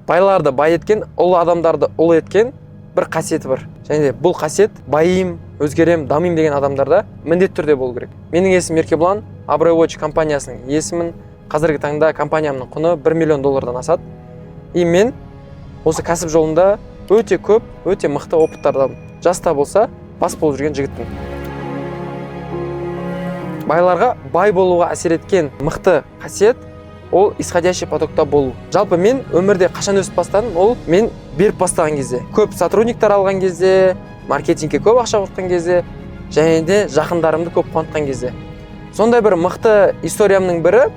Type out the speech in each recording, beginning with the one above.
байларды бай еткен, ұлы адамдарды ұлы еткен бір қасиеті бар. Және де бұл қасиет байым, өзгерем, дамим деген адамдарда міндетті түрде болу керек. Менің есімім Еркебұлан, Аброй-Watch компаниясының есімін, қазіргі таңда компаниямның құны $1 миллион асады. И мен осы кәсіп жолында өте көп, өте мықты опыттардан жаста болса бас болып жүрген жігіттің. Байларға бай болуға әсер еткен мықты қасиет ол исходящий потокта болу. Жалпы мен өмірде қашан өсіп бастадым, ол мен беріп бастаған кезде, көп сотрудниктар алған кезде, маркетингке көп ақша құртқан кезде, және де жақындарымды көп қуантқан кезде. Сондай бір мықты историямның бірі,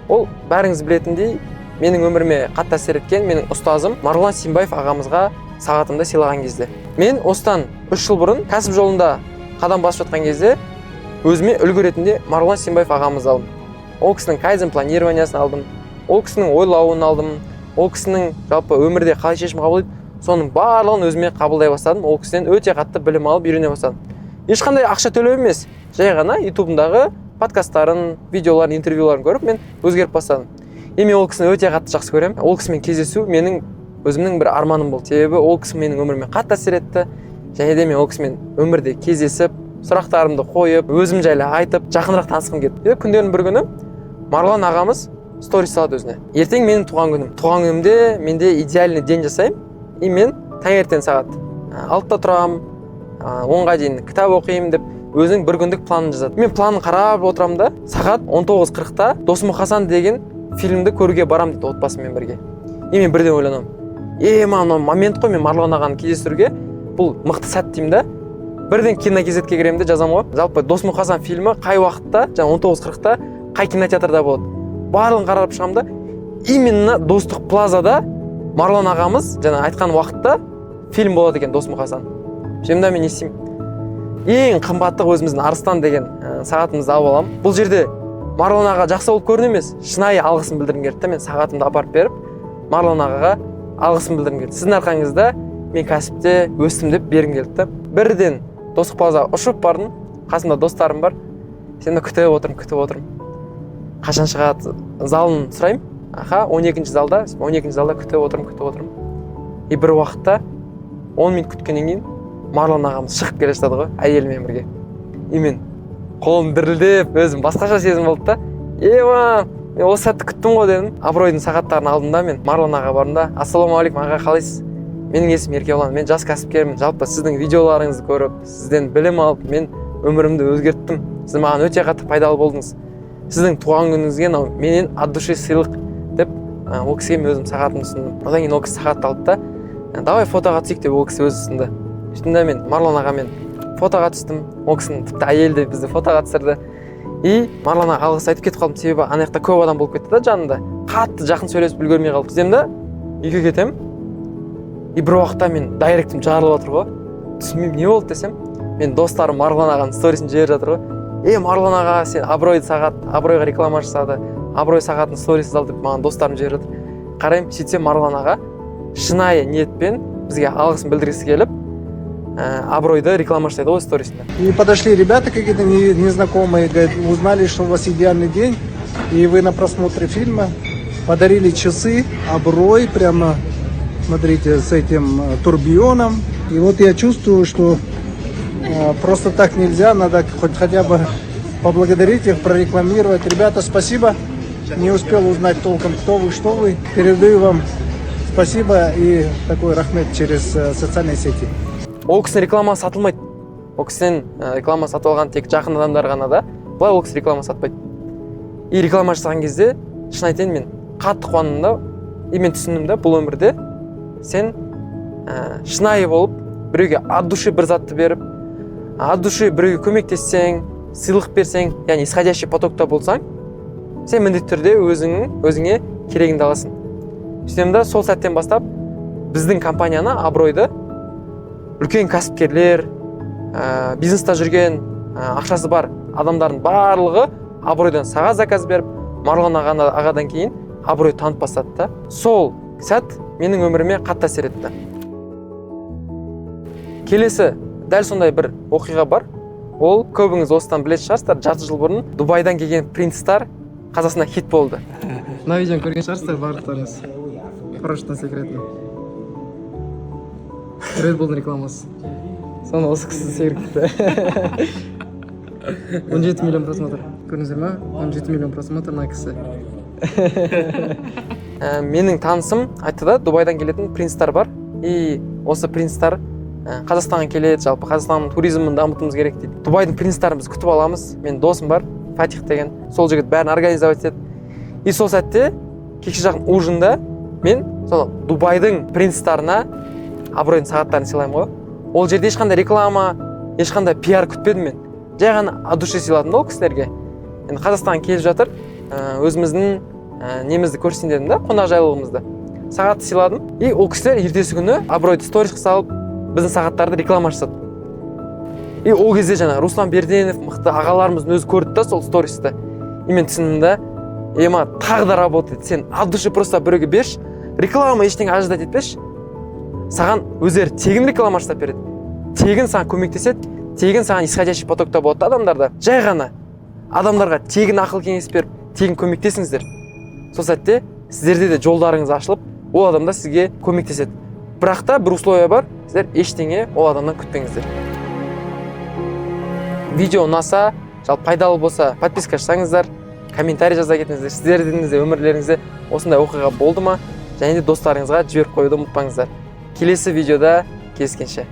ол бәріңіз білетіндей, менің өміріме қатты әсер еткен менің ұстазым Марғұлан Симбаев ағамызға сағатымды сыйлаған кезде. Мен осыдан 3 жыл бұрын кәсіп жолында қадам басып жатқан кезде өзіме үлгі ретінде Марғұлан Симбаев ағамызды алдым. Ол кісінің кайдзен планированиясын алдым, ол кісінің ойлауын алдым, ол кісінің жалпы өмірде қалай шешім қабылдайды, соның барлығын өзіме қабылдай бастадым. Ол кісіден өте қатты білім алып үйрене бастадым. Ешқандай ақша төлеу емес, жай ғана ютубындағы подкасттарын, видеоларын, интервьюларын көріп мен өзгеріп бастадым. Мен ол кісіні өте қатты жақсы көремін. Ол кісімен кездесу менің өзімнің бір арманым болды. Себебі ол кісі менің өміріме қатты әсер етті. Және де мен ол кісімен өмірде кездесіп, сұрақтарымды қойып, өзім жайлы айтып, жақынырақ танысқым келді. Күндердің бір күні Марғұлан ағамыз сторис салады өзіне. Ертең менің туған күнім. Туған күнімде менде идеальный день жасаймын. И мен таңертең сағат 6-та тұрамын, 10-ға дейін кітап оқимын деп өзінің бір күндік планын жазады. Мен планын қарап отырамын да, сағат 19:40-та Досмұқасан деген фильмді көруге барам дейді отбасыммен бірге. Мен бірден ойланамын. Мына момент қой, мен Марғұлан ағаны кездестіруге бұл мықты сәт деймін да. Бірден кинокезетке кіремін де жазамын ғой. Жалпы Досмұқасан фильмі қай уақытта, жаңа 19:40-та қай кинотеатрда болады. Барлығын қарап шығамын да, именно Достық плазада Марғұлан ағамыз жаңа айтқан уақытта фильм болады екен Досмұқасан. Жемда мен не істеймін? Ең қымбаттық өзіміздің Арыстан деген сағатымызды алып аламын. Бұл жерде Марғұлан аға жақсы болып көріну емес, шынайы алғысын білдіргім келді. Мен сағатымды апарып беріп, Марғұлан ағаға алғысын білдіргім келді. Сіздің арқаңызда мен кәсіпте өстім деп бергім келді. Бірден Достық плазаға ұшып бардым, қасымда достарым бар. Сені күтіп отырмын. Қашан шығады залын сұраймын. 12-ші залда, 12-ші залда күтіп отырмын. И бір уақытта 10 минут күткеннен кейін Марғұлан ағамыз шығып келе жатады ғой, әйелімен бірге. И мен қолым дірілдеп, өзім басқаша сезім болды да. Мен осы сәтті күттім ғой дедім. Абыройдың сағаттарын алдым да, мен Марғұлан аға бардым да. Ассалаумағалейкум аға, қалайсыз? Менің есімім Еркебұлан, мен жас кәсіпкермін. Жалпы сіздің видеоларыңызды көріп, сізден білім алып, мен өмірімді өзгерттім. Сіз маған өте қатты пайдалы болдыңыз. Сіздің туған күніңізге менен от души сыйлық деп ол кісіге мен өзім сағатымды ұсындым. Одан кейін ол кісі сағатты алды да, давай фотоға түсейік деп ол кісі өзі ұсынды. Үстінде мен Марғұлан ағамен фотоға түстім. Ол кісінің тіпті әйелі де бізді фотоға түсірді. И Марғұлан аға алғыс айтып кетіп қалдым, себебі ана жақта көп адам болып кетті да жанында. Қатты жақын сөйлесіп үлгермей қалдық. Сөйтем да үйге кетемін. И бір уақытта мен дайректім жарылып отыр ғой. Түсінбеймін не болды десем, мен достарым Марғұлан ағаның сторисін жіберіп жатыр ғой. Марғұлан аға, сен Абройға реклама жасады, Аброй сағатын сторис алды деп маған достарым жіберіп жатыр. Қараймын, сөйтсем Марғұлан аға шынайы ниетпен бізге алғысын білдіргісі келіп, Абройды реклама жасайды ғой сторисінде. И подошли ребята какие-то незнакомые, говорят, узнали, что у вас идеальный день, и вы на просмотре фильма подарили часы Аброй, прямо, смотрите, с этим турбионом. И вот я чувствую, что просто так нельзя, надо хотя бы поблагодарить их, прорекламировать. Ребята, спасибо. Не успел узнать толком, кто вы, что вы. Передаю вам спасибо и такой рахмет через социальные сети. Ол кісінің реклама сатылмайды. Ол кісінің реклама сатып алған тек жақын адамдар ғана да. Бұлай ол кісі реклама сатпайды. И реклама жасаған кезде, шын айтайын, мен қатты қуандым да. И мен түсіндім да, бұл өмірде сен шынайы болып, біреуге от души бір затты беріп, от души біреуге көмектессең, сыйлық берсең, яғни исходящий потокта болсаң, сен міндетті түрде өзіңе керегіңді аласың. Сөйтем да сол сәттен бастап біздің компанияны, Абройды, үлкен кәсіпкерлер, бизнеста жүрген, ақшасы бар адамдардың барлығы Абройдан саған заказ беріп, Марғұлан ағадан кейін Аброй танып бастады да. Сол сәт менің өміріме қатты әсер етті. Келесі дәл сондай бір оқиға бар. Ол көбіңіз осыдан білетін шығарсыздар, жарты жыл бұрын Дубайдан келген принцтар Қазақстанда хит болды. Мына видеоны көрген шығарсыздар барлықтарыңыз. парашюттен секіретін. Red Bull'ның рекламасы. Соны осы кісі секіртті. 17 миллион просмотр. Көрдіңіздер ма? 17 миллион просмотр на кісі. Менің танысым айтты да, Дубайдан келетін принцтар бар. И осы принцтар Қазақстанға келеді, жалпы Қазақстанның туризмін дамытуымыз керек дейді. Дубайдың принцтарын біз күтіп аламыз. Мен досым бар, Фатих деген. Сол жігіт бәрін организовать етеді. И сол сәтте кешке жақын ужинда мен сол Дубайдың принцтарына абыройдың сағаттарын сыйлаймын ғой. Ол жерде ешқандай реклама, ешқандай пиар күтпедім мен. Жай ғана от души сыйладым да ол кісілерге. Енді Қазақстанға келіп жатыр, өзіміздің немізді көрсін дедім да, қонақжайлылығымызды. Сағатты сыйладым. И ол кісілер ертесі күні абыройды сторисқа салып, біздің сағаттарды реклама жасады. И ол кезде жаңа Руслан Берденов мықты ағаларымыздың өзі көрді да сол стористі. И мен түсіндім да, ема тағы да работает. Сен от души просто біреуге берші, реклама ештеңе ожидать етпеші. Саған өздері тегін реклама жасап береді. Тегін саған көмектеседі, тегін саған исходящий потокта болады адамдарда. Жай ғана адамдарға тегін ақыл кеңес беріп, тегін көмектесіңіздер. Сол сәтте сіздерде де жолдарыңыз ашылып, ол адам да сізге көмектеседі. Бірақ та бір условия бар, сіздер ештеңе ол адамнан күтпеңіздер. Видео ұнаса, жалпы пайдалы болса, подписка жасаңыздар, комментарий жаза кетіңіздер. Сіздердің де өмірлеріңізде осындай оқиға болды ма? Және де достарыңызға жіберіп қоюды ұмытпаңыздар. Келесі видеода кездескенше.